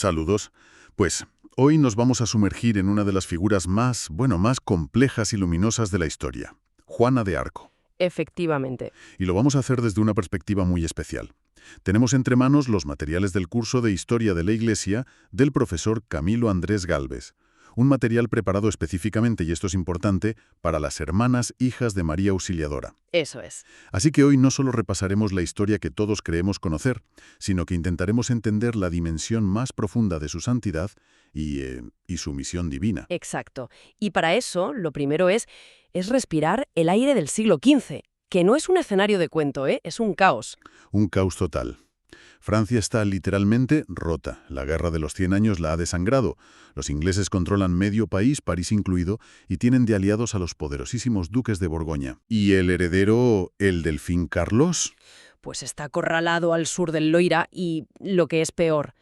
Saludos. Pues hoy nos vamos a sumergir en una de las figuras más complejas y luminosas de la historia, Juana de Arco. Efectivamente. Y lo vamos a hacer desde una perspectiva muy especial. Tenemos entre manos los materiales del curso de Historia de la Iglesia del profesor Camilo Andrés Gálvez, un material preparado específicamente, y esto es importante, para las hermanas hijas de María Auxiliadora. Eso es. Así que hoy no solo repasaremos la historia que todos creemos conocer, sino que intentaremos entender la dimensión más profunda de su santidad y su misión divina. Exacto. Y para eso, lo primero es respirar el aire del siglo XV, que no es un escenario de cuento, es un caos. Un caos total. Francia está literalmente rota. La guerra de los 100 años la ha desangrado. Los ingleses controlan medio país, París incluido, y tienen de aliados a los poderosísimos duques de Borgoña. ¿Y el heredero, el delfín Carlos? Pues está acorralado al sur del Loira y, lo que es peor,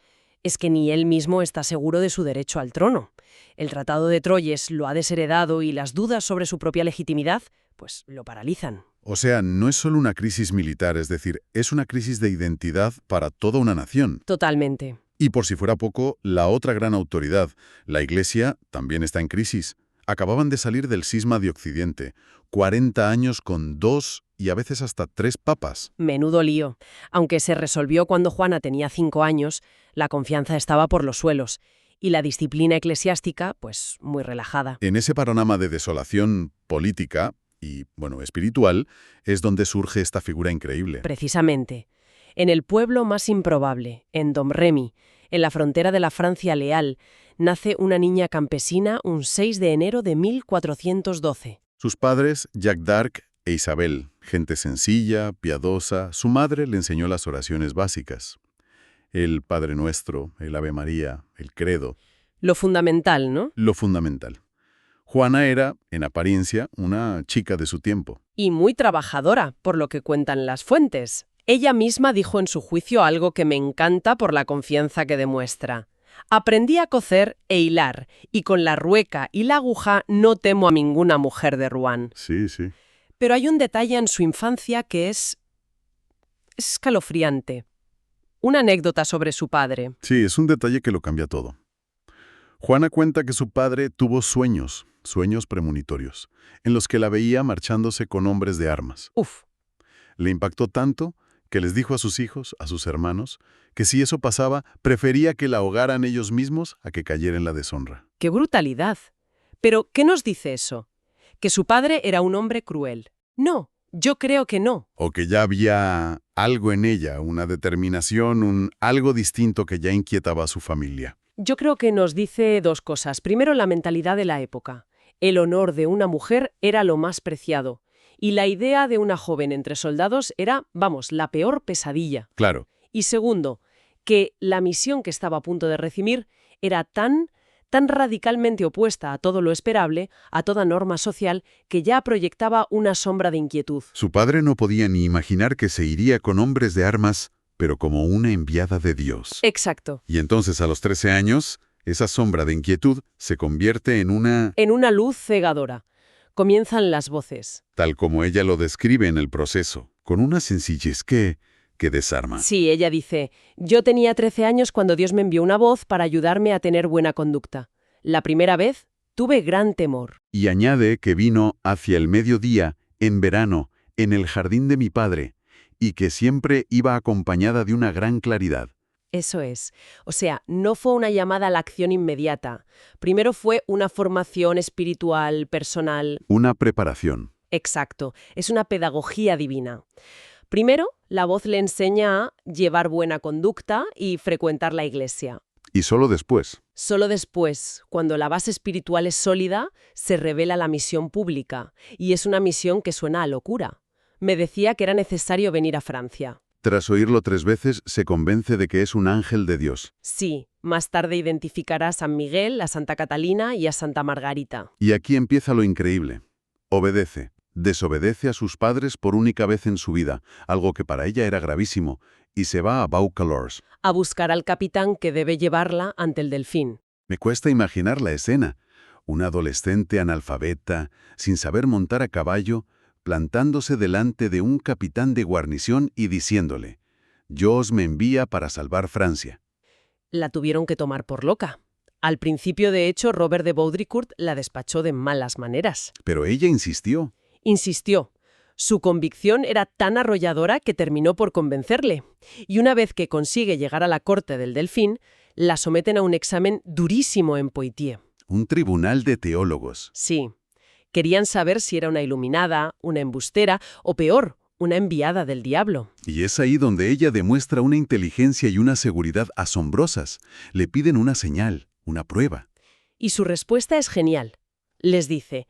es que ni él mismo está seguro de su derecho al trono. El Tratado de Troyes lo ha desheredado y las dudas sobre su propia legitimidad, pues lo paralizan. O sea, no es solo una crisis militar, es decir, es una crisis de identidad para toda una nación. Totalmente. Y por si fuera poco, la otra gran autoridad, la Iglesia, también está en crisis. Acababan de salir del cisma de Occidente, 40 años con 2 y a veces hasta 3 papas. Menudo lío. Aunque se resolvió cuando Juana tenía 5 años, la confianza estaba por los suelos y la disciplina eclesiástica, pues, muy relajada. En ese panorama de desolación política y, espiritual, es donde surge esta figura increíble. Precisamente. En el pueblo más improbable, en Domremy, en la frontera de la Francia leal, nace una niña campesina un 6 de enero de 1412. Sus padres, Jacques d'Arc e Isabel, gente sencilla, piadosa, su madre le enseñó las oraciones básicas. El Padre Nuestro, el Ave María, el Credo. Lo fundamental, ¿no? Lo fundamental. Juana era, en apariencia, una chica de su tiempo. Y muy trabajadora, por lo que cuentan las fuentes. Ella misma dijo en su juicio algo que me encanta por la confianza que demuestra. Aprendí a coser e hilar, y con la rueca y la aguja no temo a ninguna mujer de Rouen. Sí, sí. Pero hay un detalle en su infancia que es escalofriante. Una anécdota sobre su padre. Sí, es un detalle que lo cambia todo. Juana cuenta que su padre tuvo sueños premonitorios, en los que la veía marchándose con hombres de armas. Uf. Le impactó tanto que les dijo a sus hijos, a sus hermanos, que si eso pasaba, prefería que la ahogaran ellos mismos a que cayera en la deshonra. ¡Qué brutalidad! Pero, ¿qué nos dice eso? ¿Que su padre era un hombre cruel? No, yo creo que no. O que ya había algo en ella, una determinación, algo distinto que ya inquietaba a su familia. Yo creo que nos dice dos cosas. Primero, la mentalidad de la época. El honor de una mujer era lo más preciado. Y la idea de una joven entre soldados era, la peor pesadilla. Claro. Y segundo, que la misión que estaba a punto de recibir era tan radicalmente opuesta a todo lo esperable, a toda norma social, que ya proyectaba una sombra de inquietud. Su padre no podía ni imaginar que se iría con hombres de armas, pero como una enviada de Dios. Exacto. Y entonces, a los 13 años, esa sombra de inquietud se convierte en una... En una luz cegadora. Comienzan las voces. Tal como ella lo describe en el proceso, con una sencillez que desarma. Sí, ella dice, yo tenía 13 años cuando Dios me envió una voz para ayudarme a tener buena conducta. La primera vez tuve gran temor. Y añade que vino hacia el mediodía, en verano, en el jardín de mi padre, y que siempre iba acompañada de una gran claridad. Eso es. O sea, no fue una llamada a la acción inmediata. Primero fue una formación espiritual, personal. Una preparación. Exacto. Es una pedagogía divina. Primero, la voz le enseña a llevar buena conducta y frecuentar la iglesia. Y solo después. Solo después, cuando la base espiritual es sólida, se revela la misión pública. Y es una misión que suena a locura. Me decía que era necesario venir a Francia. Tras oírlo 3 veces, se convence de que es un ángel de Dios. Sí, más tarde identificará a San Miguel, a Santa Catalina y a Santa Margarita. Y aquí empieza lo increíble. Obedece. Desobedece a sus padres por única vez en su vida, algo que para ella era gravísimo, y se va a Vaucalors. A buscar al capitán que debe llevarla ante el delfín. Me cuesta imaginar la escena. Una adolescente analfabeta, sin saber montar a caballo, plantándose delante de un capitán de guarnición y diciéndole, «Dios me envía para salvar Francia». La tuvieron que tomar por loca. Al principio, de hecho, Robert de Baudricourt la despachó de malas maneras. Pero ella insistió. Insistió. Su convicción era tan arrolladora que terminó por convencerle. Y una vez que consigue llegar a la corte del Delfín, la someten a un examen durísimo en Poitiers. Un tribunal de teólogos. Sí. Querían saber si era una iluminada, una embustera o, peor, una enviada del diablo. Y es ahí donde ella demuestra una inteligencia y una seguridad asombrosas. Le piden una señal, una prueba. Y su respuesta es genial. Les dice: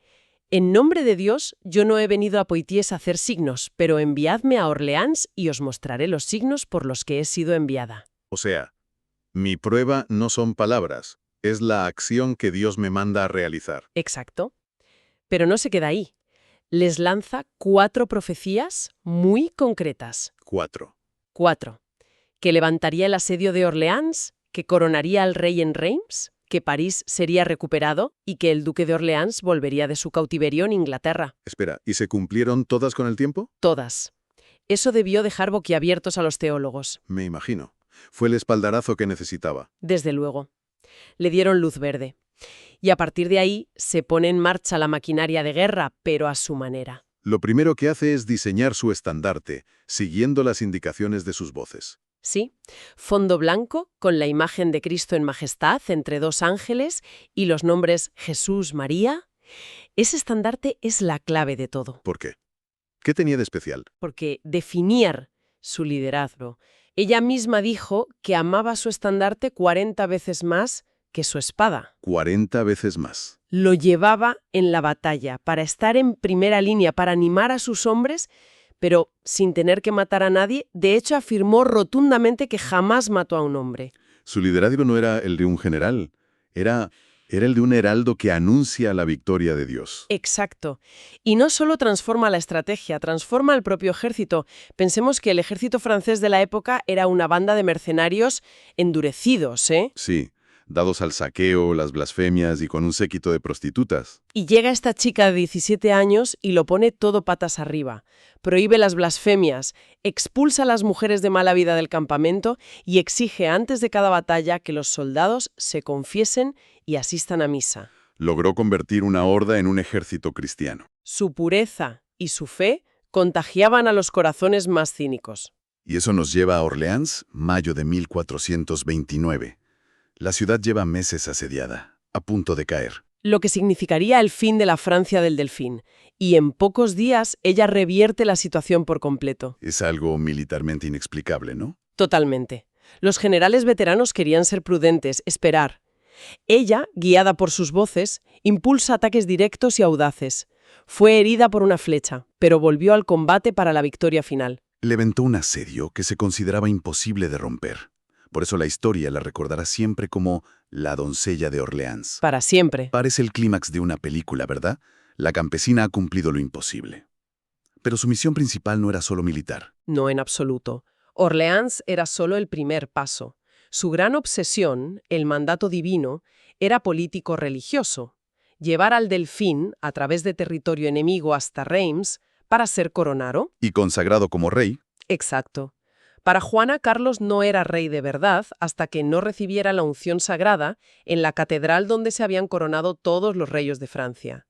«En nombre de Dios, yo no he venido a Poitiers a hacer signos, pero enviadme a Orleans y os mostraré los signos por los que he sido enviada». O sea, mi prueba no son palabras, es la acción que Dios me manda a realizar. Exacto. Pero no se queda ahí. Les lanza 4 profecías muy concretas. 4. 4. Que levantaría el asedio de Orleans, que coronaría al rey en Reims, que París sería recuperado y que el duque de Orleans volvería de su cautiverio en Inglaterra. Espera, ¿y se cumplieron todas con el tiempo? Todas. Eso debió dejar boquiabiertos a los teólogos. Me imagino. Fue el espaldarazo que necesitaba. Desde luego. Le dieron luz verde. Y a partir de ahí se pone en marcha la maquinaria de guerra, pero a su manera. Lo primero que hace es diseñar su estandarte, siguiendo las indicaciones de sus voces. Sí, fondo blanco con la imagen de Cristo en majestad entre 2 ángeles y los nombres Jesús, María. Ese estandarte es la clave de todo, ¿Por qué? ¿Qué tenía de especial? porque definía su liderazgo. Ella misma dijo que amaba su estandarte 40 veces más que su espada. 40 veces más. Lo llevaba en la batalla para estar en primera línea, para animar a sus hombres, pero sin tener que matar a nadie. De hecho, afirmó rotundamente que jamás mató a un hombre. Su liderazgo no era el de un general, era el de un heraldo que anuncia la victoria de Dios. Exacto. Y no solo transforma la estrategia, transforma el propio ejército. Pensemos que el ejército francés de la época era una banda de mercenarios endurecidos, ¿eh? Sí, dados al saqueo, las blasfemias y con un séquito de prostitutas. Y llega esta chica de 17 años y lo pone todo patas arriba. Prohíbe las blasfemias, expulsa a las mujeres de mala vida del campamento y exige antes de cada batalla que los soldados se confiesen y asistan a misa. Logró convertir una horda en un ejército cristiano. Su pureza y su fe contagiaban a los corazones más cínicos. Y eso nos lleva a Orleans, mayo de 1429. La ciudad lleva meses asediada, a punto de caer. Lo que significaría el fin de la Francia del Delfín. Y en pocos días ella revierte la situación por completo. Es algo militarmente inexplicable, ¿no? Totalmente. Los generales veteranos querían ser prudentes, esperar. Ella, guiada por sus voces, impulsa ataques directos y audaces. Fue herida por una flecha, pero volvió al combate para la victoria final. Levantó un asedio que se consideraba imposible de romper. Por eso la historia la recordará siempre como la doncella de Orleans. Para siempre. Parece el clímax de una película, ¿verdad? La campesina ha cumplido lo imposible. Pero su misión principal no era solo militar. No en absoluto. Orleans era solo el primer paso. Su gran obsesión, el mandato divino, era político-religioso. Llevar al Delfín, a través de territorio enemigo hasta Reims, para ser coronado. Y consagrado como rey. Exacto. Para Juana, Carlos no era rey de verdad hasta que no recibiera la unción sagrada en la catedral donde se habían coronado todos los reyes de Francia.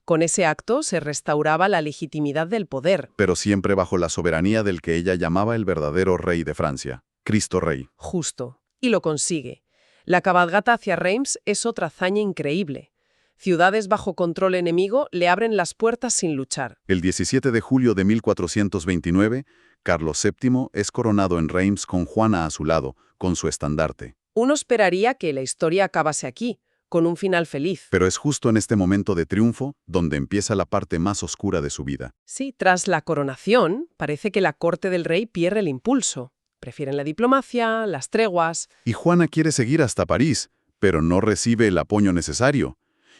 Con ese acto se restauraba la legitimidad del poder. Pero siempre bajo la soberanía del que ella llamaba el verdadero rey de Francia, Cristo Rey. Justo. Y lo consigue. La cabalgata hacia Reims es otra hazaña increíble. Ciudades bajo control enemigo le abren las puertas sin luchar. El 17 de julio de 1429, Carlos VII es coronado en Reims con Juana a su lado, con su estandarte. Uno esperaría que la historia acabase aquí, con un final feliz. Pero es justo en este momento de triunfo donde empieza la parte más oscura de su vida. Sí, tras la coronación, parece que la corte del rey pierde el impulso. Prefieren la diplomacia, las treguas. Y Juana quiere seguir hasta París, pero no recibe el apoyo necesario.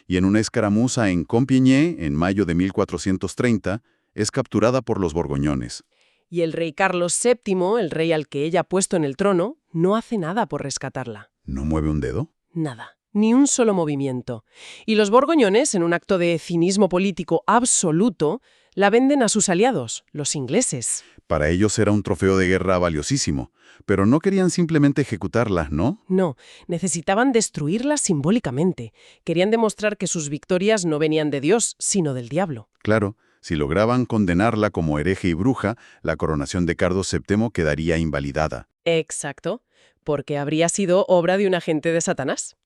Y en una escaramuza en Compiègne, en mayo de 1430, es capturada por los borgoñones. Y el rey Carlos VII, el rey al que ella ha puesto en el trono, no hace nada por rescatarla. ¿No mueve un dedo? Nada. Ni un solo movimiento. Y los borgoñones, en un acto de cinismo político absoluto, La venden a sus aliados, los ingleses. Para ellos era un trofeo de guerra valiosísimo, pero no querían simplemente ejecutarla, ¿no? No, necesitaban destruirla simbólicamente. Querían demostrar que sus victorias no venían de Dios, sino del diablo. Claro, si lograban condenarla como hereje y bruja, la coronación de Carlos VII quedaría invalidada. Exacto, porque habría sido obra de un agente de Satanás.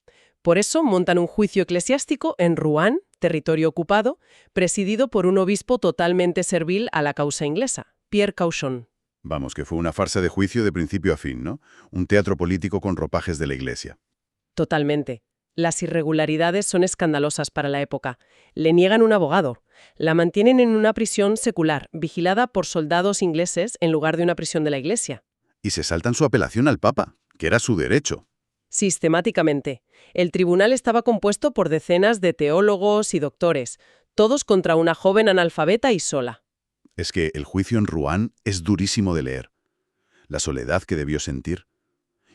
Por eso montan un juicio eclesiástico en Rouen, territorio ocupado, presidido por un obispo totalmente servil a la causa inglesa, Pierre Cauchon. Vamos, que fue una farsa de juicio de principio a fin, ¿no? Un teatro político con ropajes de la Iglesia. Totalmente. Las irregularidades son escandalosas para la época. Le niegan un abogado. La mantienen en una prisión secular, vigilada por soldados ingleses en lugar de una prisión de la Iglesia. Y se saltan su apelación al Papa, que era su derecho. Sistemáticamente. El tribunal estaba compuesto por decenas de teólogos y doctores, todos contra una joven analfabeta y sola. Es que el juicio en Rouen es durísimo de leer. La soledad que debió sentir.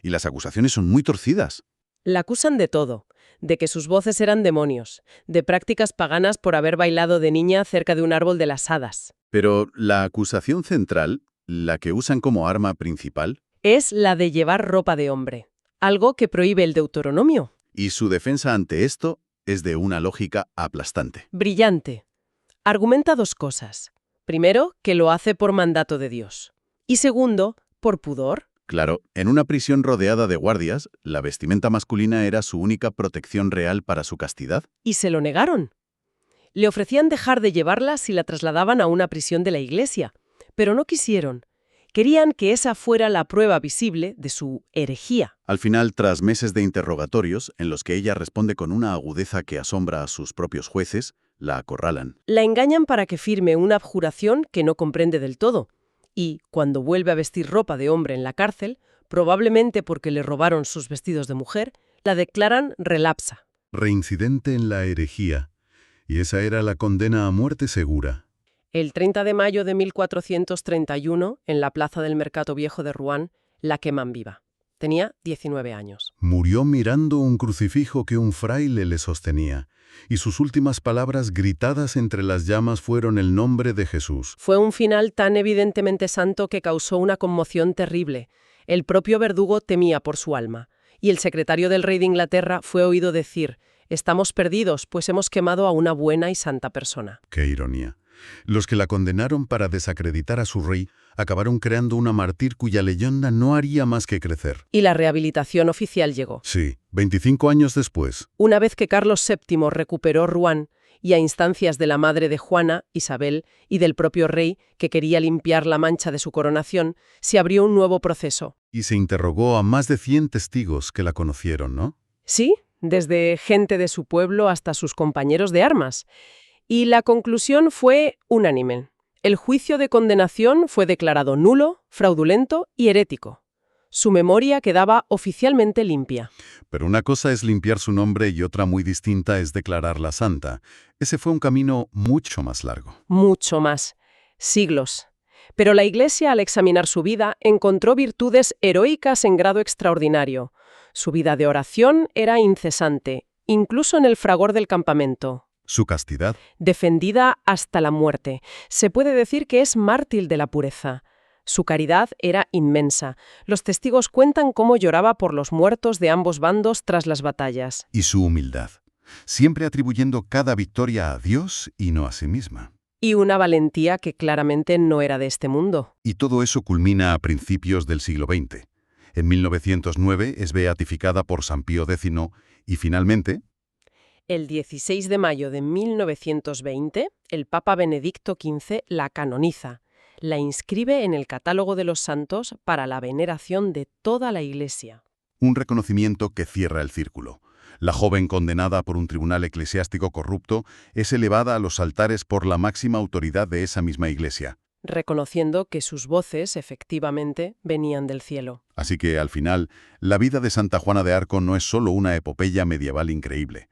Y las acusaciones son muy torcidas. La acusan de todo, de que sus voces eran demonios, de prácticas paganas por haber bailado de niña cerca de un árbol de las hadas. Pero la acusación central, la que usan como arma principal, Es la de llevar ropa de hombre, algo que prohíbe el Deuteronomio. y su defensa ante esto es de una lógica aplastante. Brillante. Argumenta dos cosas. Primero, que lo hace por mandato de Dios. Y segundo, por pudor. Claro, en una prisión rodeada de guardias, la vestimenta masculina era su única protección real para su castidad. Y se lo negaron. Le ofrecían dejar de llevarla si la trasladaban a una prisión de la Iglesia, pero no quisieron. Querían que esa fuera la prueba visible de su herejía. Al final, tras meses de interrogatorios, en los que ella responde con una agudeza que asombra a sus propios jueces, la acorralan. La engañan para que firme una abjuración que no comprende del todo. Y, cuando vuelve a vestir ropa de hombre en la cárcel, probablemente porque le robaron sus vestidos de mujer, la declaran relapsa. Reincidente en la herejía. Y esa era la condena a muerte segura. El 30 de mayo de 1431, en la plaza del Mercado Viejo de Rouen, la queman viva. Tenía 19 años. Murió mirando un crucifijo que un fraile le sostenía, y sus últimas palabras gritadas entre las llamas fueron el nombre de Jesús. Fue un final tan evidentemente santo que causó una conmoción terrible. El propio verdugo temía por su alma, y el secretario del rey de Inglaterra fue oído decir: «Estamos perdidos, pues hemos quemado a una buena y santa persona». ¡Qué ironía! Los que la condenaron para desacreditar a su rey acabaron creando una mártir cuya leyenda no haría más que crecer. Y la rehabilitación oficial llegó. Sí, 25 años después. Una vez que Carlos VII recuperó Rouen, y a instancias de la madre de Juana, Isabel, y del propio rey, que quería limpiar la mancha de su coronación, se abrió un nuevo proceso. Y se interrogó a más de 100 testigos que la conocieron, ¿no? Sí, desde gente de su pueblo hasta sus compañeros de armas. Y la conclusión fue unánime. El juicio de condenación fue declarado nulo, fraudulento y herético. Su memoria quedaba oficialmente limpia. Pero una cosa es limpiar su nombre y otra muy distinta es declararla santa. Ese fue un camino mucho más largo. Mucho más. Siglos. Pero la Iglesia, al examinar su vida, encontró virtudes heroicas en grado extraordinario. Su vida de oración era incesante, incluso en el fragor del campamento. Su castidad. Defendida hasta la muerte. Se puede decir que es mártir de la pureza. Su caridad era inmensa. Los testigos cuentan cómo lloraba por los muertos de ambos bandos tras las batallas. Y su humildad. Siempre atribuyendo cada victoria a Dios y no a sí misma. Y una valentía que claramente no era de este mundo. Y todo eso culmina a principios del siglo XX. En 1909 es beatificada por San Pío X y finalmente... El 16 de mayo de 1920, el Papa Benedicto XV la canoniza. La inscribe en el catálogo de los santos para la veneración de toda la Iglesia. Un reconocimiento que cierra el círculo. La joven condenada por un tribunal eclesiástico corrupto es elevada a los altares por la máxima autoridad de esa misma Iglesia. Reconociendo que sus voces, efectivamente, venían del cielo. Así que, al final, la vida de Santa Juana de Arco no es solo una epopeya medieval increíble.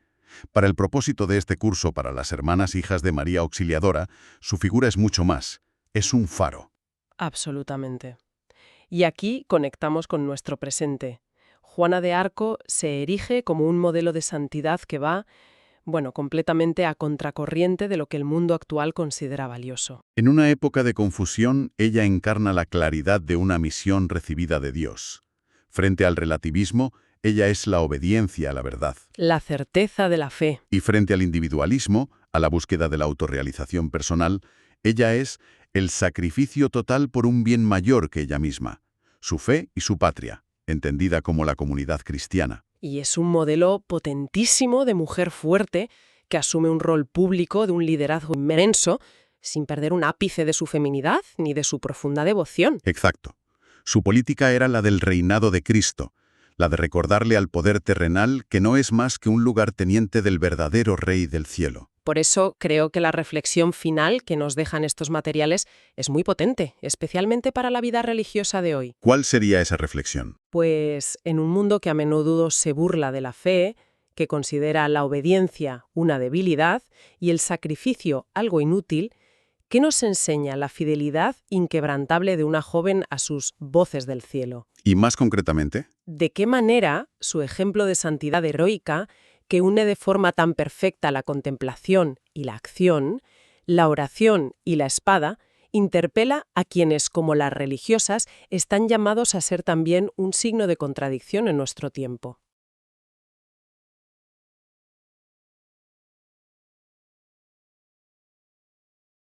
Para el propósito de este curso para las hermanas hijas de María Auxiliadora, su figura es mucho más. Es un faro. Absolutamente. Y aquí conectamos con nuestro presente. Juana de Arco se erige como un modelo de santidad que va Bueno, completamente a contracorriente de lo que el mundo actual considera valioso. En una época de confusión, ella encarna la claridad de una misión recibida de Dios. Frente al relativismo, ella es la obediencia a la verdad. La certeza de la fe. Y frente al individualismo, a la búsqueda de la autorrealización personal, ella es el sacrificio total por un bien mayor que ella misma, su fe y su patria, entendida como la comunidad cristiana. Y es un modelo potentísimo de mujer fuerte que asume un rol público de un liderazgo inmenso sin perder un ápice de su feminidad ni de su profunda devoción. Exacto. Su política era la del reinado de Cristo, la de recordarle al poder terrenal que no es más que un lugarteniente del verdadero Rey del cielo. Por eso creo que la reflexión final que nos dejan estos materiales es muy potente, especialmente para la vida religiosa de hoy. ¿Cuál sería esa reflexión? Pues en un mundo que a menudo se burla de la fe, que considera la obediencia una debilidad y el sacrificio algo inútil, ¿qué nos enseña la fidelidad inquebrantable de una joven a sus voces del cielo? Y más concretamente, ¿De qué manera su ejemplo de santidad heroica, que une de forma tan perfecta la contemplación y la acción, la oración y la espada, interpela a quienes, como las religiosas, están llamados a ser también un signo de contradicción en nuestro tiempo?